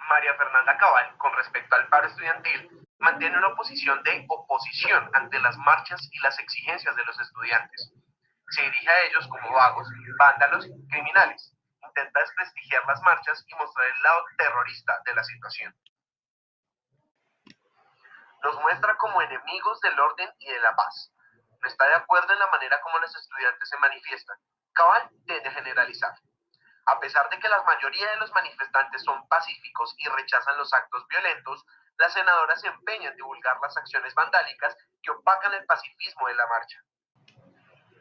María Fernanda Cabal, con respecto al paro estudiantil, mantiene una posición de oposición ante las marchas y las exigencias de los estudiantes. Se dirige a ellos como vagos, vándalos, criminales. Intenta desprestigiar las marchas y mostrar el lado terrorista de la situación. Los muestra como enemigos del orden y de la paz. No está de acuerdo en la manera como los estudiantes se manifiestan. Cabal tiende a generalizar. A pesar de que la mayoría de los manifestantes son pacíficos y rechazan los actos violentos, la senadora se empeña en divulgar las acciones vandálicas que opacan el pacifismo de la marcha.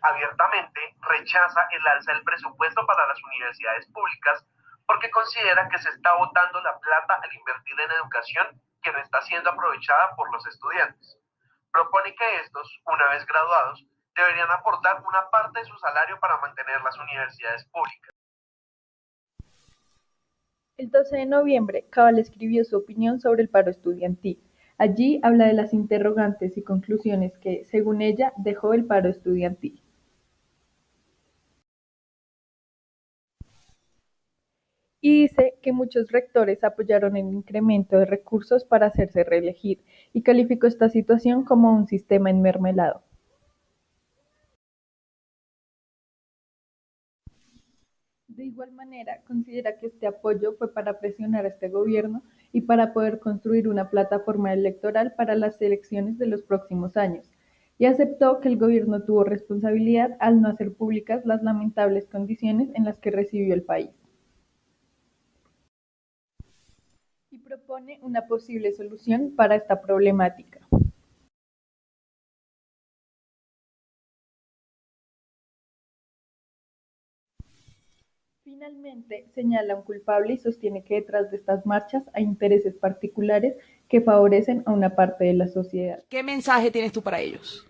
Abiertamente rechaza el alza del presupuesto para las universidades públicas porque considera que se está botando la plata al invertir en educación que no está siendo aprovechada por los estudiantes. Propone que estos, una vez graduados, deberían aportar una parte de su salario para mantener las universidades públicas. El 12 de noviembre, Cabal escribió su opinión sobre el paro estudiantil. Allí habla de las interrogantes y conclusiones que, según ella, dejó el paro estudiantil. Y dice que muchos rectores apoyaron el incremento de recursos para hacerse reelegir y calificó esta situación como un sistema enmermelado. De igual manera, considera que este apoyo fue para presionar a este gobierno y para poder construir una plataforma electoral para las elecciones de los próximos años, y aceptó que el gobierno tuvo responsabilidad al no hacer públicas las lamentables condiciones en las que recibió el país. Y propone una posible solución para esta problemática. Finalmente, señala un culpable y sostiene que detrás de estas marchas hay intereses particulares que favorecen a una parte de la sociedad. ¿Qué mensaje tienes tú para ellos?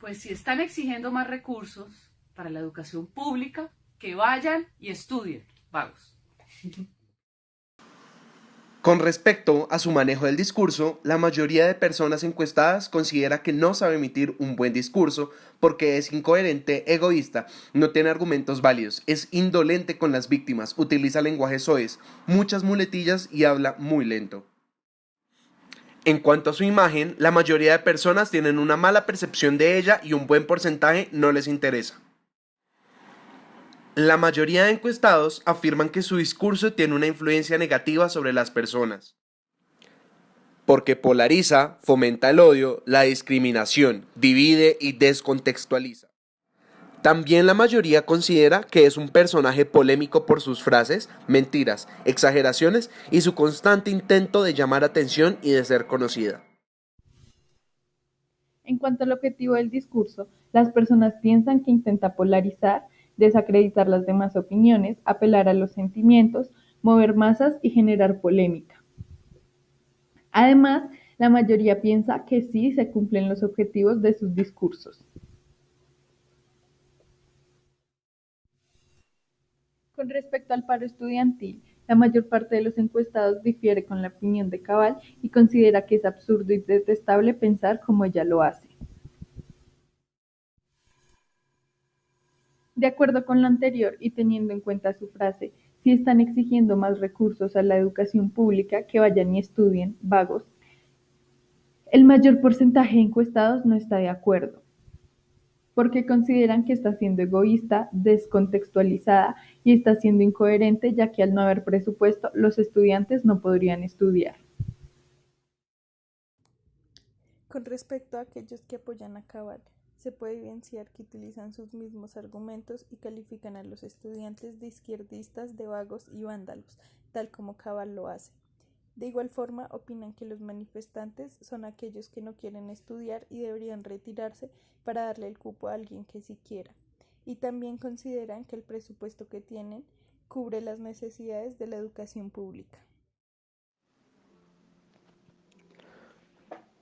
Pues si están exigiendo más recursos para la educación pública, que vayan y estudien, vagos. Con respecto a su manejo del discurso, la mayoría de personas encuestadas considera que no sabe emitir un buen discurso porque es incoherente, egoísta, no tiene argumentos válidos, es indolente con las víctimas, utiliza lenguaje soez, muchas muletillas y habla muy lento. En cuanto a su imagen, la mayoría de personas tienen una mala percepción de ella y un buen porcentaje no les interesa. La mayoría de encuestados afirman que su discurso tiene una influencia negativa sobre las personas, porque polariza, fomenta el odio, la discriminación, divide y descontextualiza. También la mayoría considera que es un personaje polémico por sus frases, mentiras, exageraciones y su constante intento de llamar atención y de ser conocida. En cuanto al objetivo del discurso, las personas piensan que intenta polarizar, desacreditar las demás opiniones, apelar a los sentimientos, mover masas y generar polémica. Además, la mayoría piensa que sí se cumplen los objetivos de sus discursos. Con respecto al paro estudiantil, la mayor parte de los encuestados difiere con la opinión de Cabal y considera que es absurdo y detestable pensar como ella lo hace. De acuerdo con lo anterior y teniendo en cuenta su frase, si están exigiendo más recursos a la educación pública, que vayan y estudien, vagos, el mayor porcentaje de encuestados no está de acuerdo, porque consideran que está siendo egoísta, descontextualizada y está siendo incoherente, ya que al no haber presupuesto, los estudiantes no podrían estudiar. Con respecto a aquellos que apoyan a Cabal, se puede evidenciar que utilizan sus mismos argumentos y califican a los estudiantes de izquierdistas, de vagos y vándalos, tal como Cabal lo hace. De igual forma, opinan que los manifestantes son aquellos que no quieren estudiar y deberían retirarse para darle el cupo a alguien que sí quiera. Y también consideran que el presupuesto que tienen cubre las necesidades de la educación pública.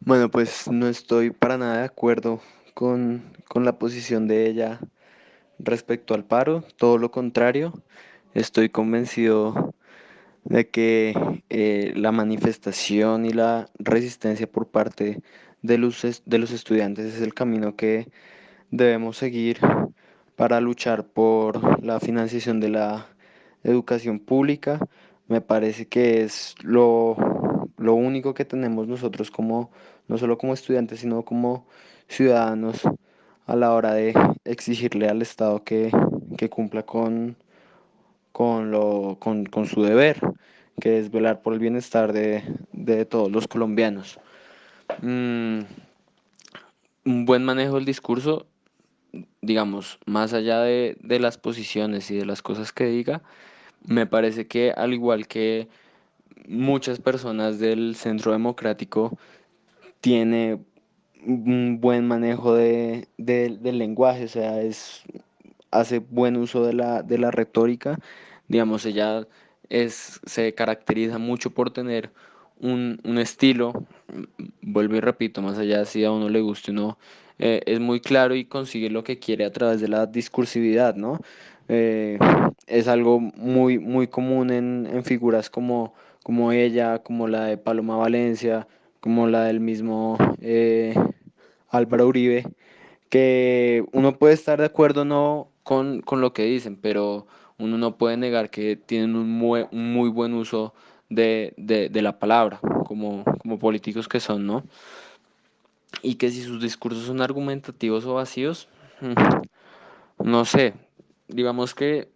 Bueno, pues no estoy para nada de acuerdo con la posición de ella respecto al paro, todo lo contrario, estoy convencido de que la manifestación y la resistencia por parte de los estudiantes es el camino que debemos seguir para luchar por la financiación de la educación pública, Me parece que es lo único que tenemos nosotros como, no solo como estudiantes, sino como ciudadanos a la hora de exigirle al Estado que cumpla con su deber, que es velar por el bienestar de todos los colombianos. Mm, un buen manejo del discurso, digamos, más allá de las posiciones y de las cosas que diga, me parece que al igual que muchas personas del centro democrático, tiene un buen manejo del lenguaje, o sea, hace buen uso de la retórica. Digamos, ella se caracteriza mucho por tener un estilo, vuelvo y repito, más allá de si a uno le guste o no, es muy claro y consigue lo que quiere a través de la discursividad, ¿no? Eh, es algo muy, muy común en figuras como ella, como la de Paloma Valencia, como la del mismo Álvaro Uribe, que uno puede estar de acuerdo o no con lo que dicen, pero uno no puede negar que tienen un muy buen uso de la palabra, como políticos que son, ¿no? Y que si sus discursos son argumentativos o vacíos, no sé, digamos que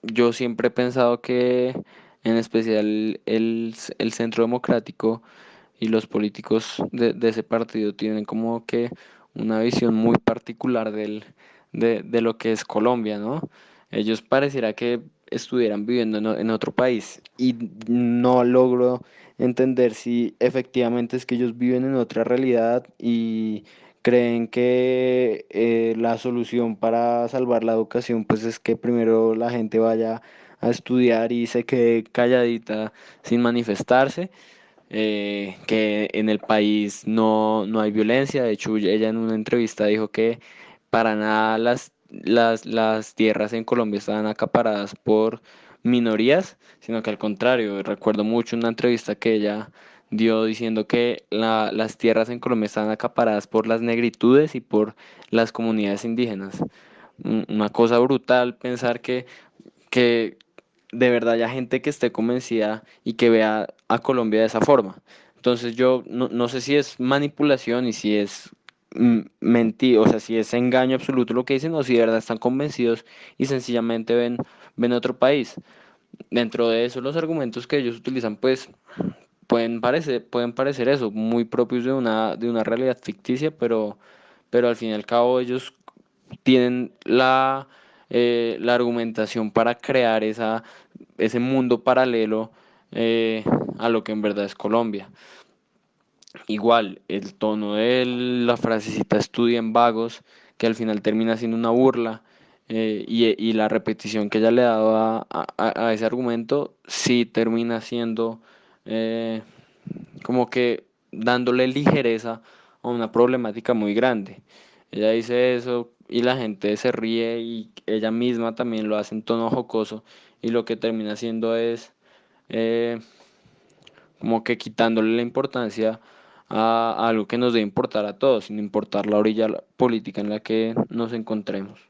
yo siempre he pensado que en especial el Centro Democrático y los políticos de ese partido tienen como que una visión muy particular de lo que es Colombia, ¿no? Ellos pareciera que estuvieran viviendo en otro país y no logro entender si efectivamente es que ellos viven en otra realidad y creen que la solución para salvar la educación pues es que primero la gente vaya a estudiar y se quede calladita sin manifestarse, que en el país no hay violencia. De hecho, ella en una entrevista dijo que para nada las tierras en Colombia estaban acaparadas por minorías, sino que al contrario, recuerdo mucho una entrevista que ella dio diciendo que las tierras en Colombia estaban acaparadas por las negritudes y por las comunidades indígenas. Una cosa brutal pensar que de verdad haya gente que esté convencida y que vea a Colombia de esa forma. Entonces yo no sé si es manipulación y si es mentira, o sea, si es engaño absoluto lo que dicen o si de verdad están convencidos y sencillamente ven otro país. Dentro de eso, los argumentos que ellos utilizan, pues pueden parecer eso, muy propios de una realidad ficticia, pero al fin y al cabo ellos tienen la argumentación para crear ese mundo paralelo a lo que en verdad es Colombia. Igual, el tono de la frasecita estudien vagos, que al final termina siendo una burla, y la repetición que ella le ha dado a ese argumento, sí termina siendo como que dándole ligereza a una problemática muy grande. Ella dice eso y la gente se ríe y ella misma también lo hace en tono jocoso y lo que termina haciendo es eh, como que quitándole la importancia a algo que nos debe importar a todos, sin importar la orilla política en la que nos encontremos.